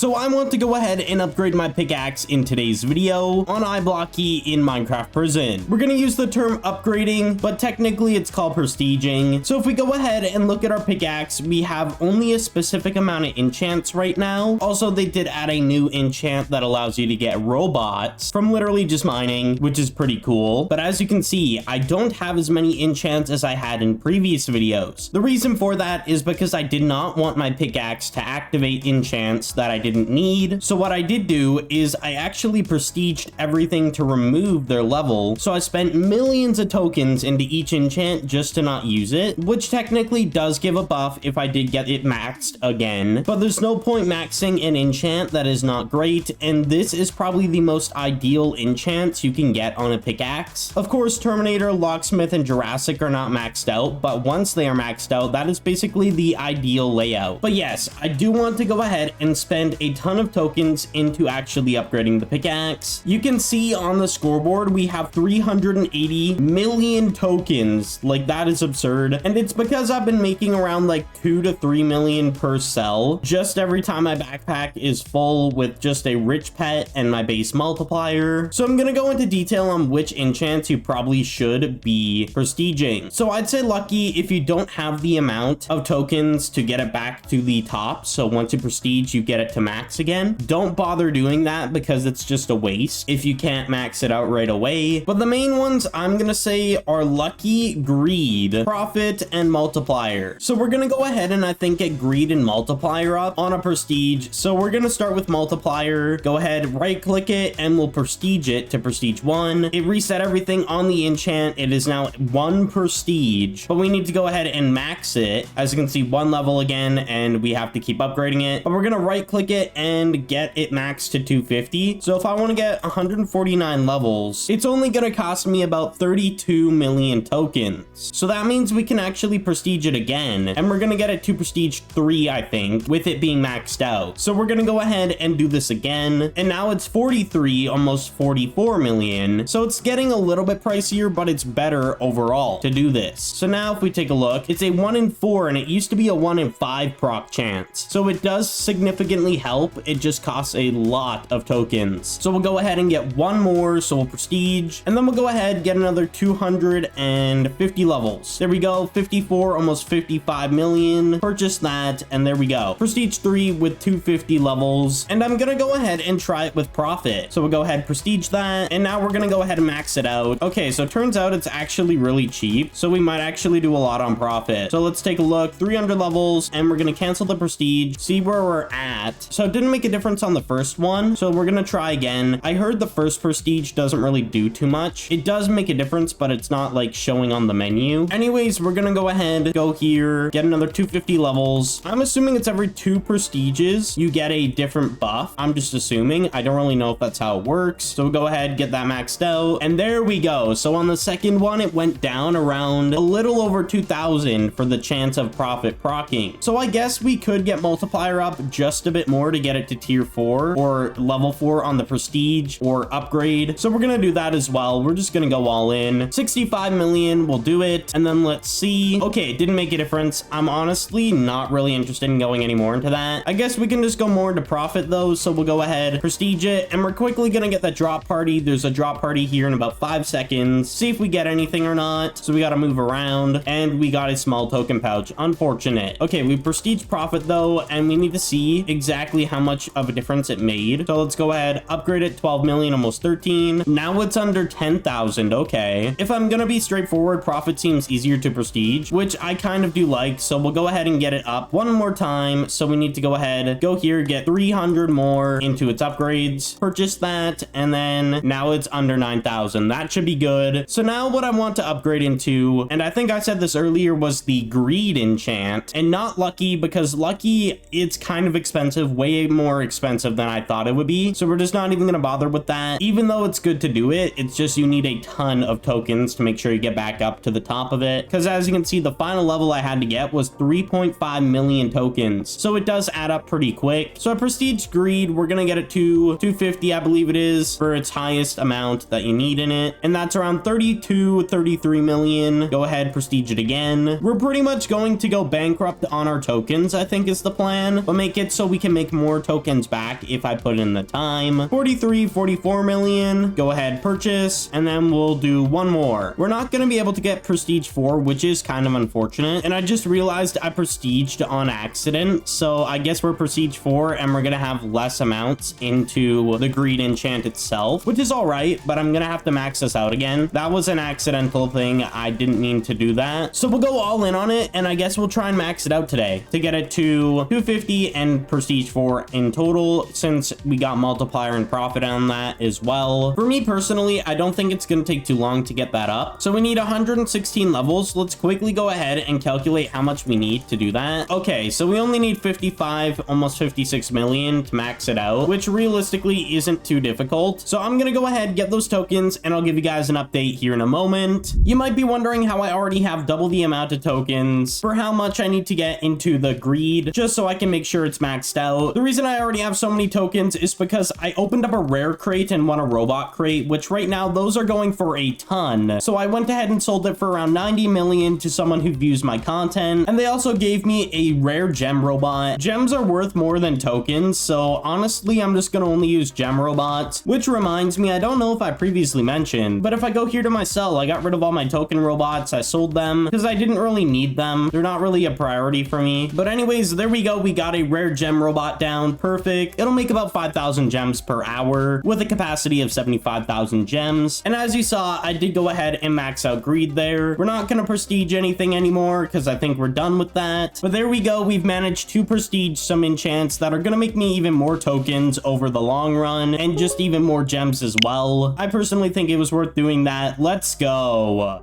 So I want to go ahead and upgrade my pickaxe in today's video on iBlocky in Minecraft Prison. We're going to use the term upgrading, but technically it's called prestiging. So if we go ahead and look at our pickaxe, we have only a specific amount of enchants right now. Also, they did add a new enchant that allows you to get robots from literally just mining, which is pretty cool. But as you can see, I don't have as many enchants as I had in previous videos. The reason for that is because I did not want my pickaxe to activate enchants that I didn't need. So what I did do is I actually prestiged everything to remove their level. So I spent millions of tokens into each enchant just to not use it, which technically does give a buff if I did get it maxed again. But there's no point maxing an enchant that is not great, and this is probably the most ideal enchants you can get on a pickaxe. Of course, Terminator, Locksmith, and Jurassic are not maxed out, but once they are maxed out, that is basically the ideal layout. But yes, I do want to go ahead and spend a ton of tokens into actually upgrading the pickaxe. You can see on the scoreboard we have 380 million tokens. Like, that is absurd, and it's because I've been making around like 2 to 3 million per cell just every time my backpack is full with just a rich pet and my base multiplier. So I'm gonna go into detail on which enchants you probably should be prestiging. So I'd say lucky if you don't have the amount of tokens to get it back to the top. So once you prestige, you get it to max again. Don't bother doing that because it's just a waste if you can't max it out right away. But the main ones I'm gonna say are lucky, greed, profit, and multiplier. So we're gonna go ahead and I think get greed and multiplier up on a prestige. So we're gonna start with multiplier. Go ahead, right click it, and we'll prestige it to prestige 1. It reset everything on the enchant. It is now 1 prestige, but we need to go ahead and max it. As you can see, 1 level again, and we have to keep upgrading it. But we're gonna right click it and get it maxed to 250. So if I want to get 149 levels, it's only gonna cost me about 32 million tokens. So that means we can actually prestige it again, and we're gonna get it to prestige 3, I think, with it being maxed out. So we're gonna go ahead and do this again, and now it's 43, almost 44 million. So it's getting a little bit pricier, but it's better overall to do this. So now if we take a look, it's a 1 in 4, and it used to be a 1 in 5 proc chance. So it does significantly help. It just costs a lot of tokens. So we'll go ahead and get 1 more, so we'll prestige, and then we'll go ahead get another 250 levels. There we go, 54, almost 55 million. Purchase that, and there we go. Prestige 3 with 250 levels, and I'm gonna go ahead and try it with profit. So we'll go ahead, prestige that, and now we're gonna go ahead and max it out. Okay, so it turns out it's actually really cheap, so we might actually do a lot on profit. So let's take a look, 300 levels, and we're gonna cancel the prestige, see where we're at. So it didn't make a difference on the first one, so we're gonna try again. I heard the first prestige doesn't really do too much. It does make a difference, but it's not like showing on the menu. Anyways, we're gonna go ahead, go here, get another 250 levels. I'm assuming it's every 2 prestiges you get a different buff. I'm just assuming. I don't really know if that's how it works. So we'll go ahead, get that maxed out, and there we go. So on the second one, it went down around a little over 2,000 for the chance of profit procking. So I guess we could get multiplier up just a bit more to get it to tier 4 or level 4 on the prestige or upgrade. So we're gonna do that as well. We're just gonna go all in. 65 million, we'll do it, and then let's see. Okay, it didn't make a difference. I'm honestly not really interested in going any more into that. I guess we can just go more into profit though. So we'll go ahead, prestige it, and we're quickly gonna get that drop party. There's a drop party here in about 5 seconds. See if we get anything or not. So we gotta move around, and we got a small token pouch. Unfortunate. Okay, we prestige profit though, and we need to see exactly how much of a difference it made. So let's go ahead, upgrade it, 12 million, almost 13. Now it's under 10,000. Okay, if I'm gonna be straightforward, profit seems easier to prestige, which I kind of do like. So we'll go ahead and get it up one more time. So we need to go ahead, go here, get 300 more into its upgrades, purchase that, and then now it's under 9,000. That should be good. So now what I want to upgrade into, and I think I said this earlier, was the greed enchant, and not lucky, because lucky, it's kind of expensive, way more expensive than I thought it would be. So we're just not even gonna bother with that. Even though it's good to do it, it's just you need a ton of tokens to make sure you get back up to the top of it, because as you can see, the final level I had to get was 3.5 million tokens. So it does add up pretty quick. So I prestige greed, we're gonna get it to 250, I believe it is, for its highest amount that you need in it, and that's around 32, 33 million. Go ahead, prestige it again. We're pretty much going to go bankrupt on our tokens, I think is the plan, but make it so we can make more tokens back if I put in the time. 43, 44 million. Go ahead, purchase, and then we'll do one more. We're not going to be able to get prestige 4, which is kind of unfortunate. And I just realized I prestiged on accident. So I guess we're prestige 4 and we're going to have less amounts into the greed enchant itself, which is all right, but I'm going to have to max this out again. That was an accidental thing. I didn't mean to do that. So we'll go all in on it, and I guess we'll try and max it out today to get it to 250 and prestige 4 in total, since we got multiplier and profit on that as well. For me personally, I don't think it's going to take too long to get that up. So we need 116 levels. Let's quickly go ahead and calculate how much we need to do that. Okay, so we only need 55, almost 56 million to max it out, which realistically isn't too difficult. So I'm going to go ahead, get those tokens, and I'll give you guys an update here in a moment. You might be wondering how I already have double the amount of tokens for how much I need to get into the greed, just so I can make sure it's maxed out. The reason I already have so many tokens is because I opened up a rare crate and won a robot crate, which right now those are going for a ton. So I went ahead and sold it for around 90 million to someone who views my content, and they also gave me a rare gem robot. Gems are worth more than tokens, so honestly I'm just gonna only use gem robots. Which reminds me, I don't know if I previously mentioned, but if I go here to my cell, I got rid of all my token robots. I sold them because I didn't really need them. They're not really a priority for me. But anyways, there we go. We got a rare gem robot down. Perfect. It'll make about 5,000 gems per hour with a capacity of 75,000 gems. And as you saw, I did go ahead and max out greed there. We're not going to prestige anything anymore because I think we're done with that. But there we go. We've managed to prestige some enchants that are going to make me even more tokens over the long run and just even more gems as well. I personally think it was worth doing that. Let's go.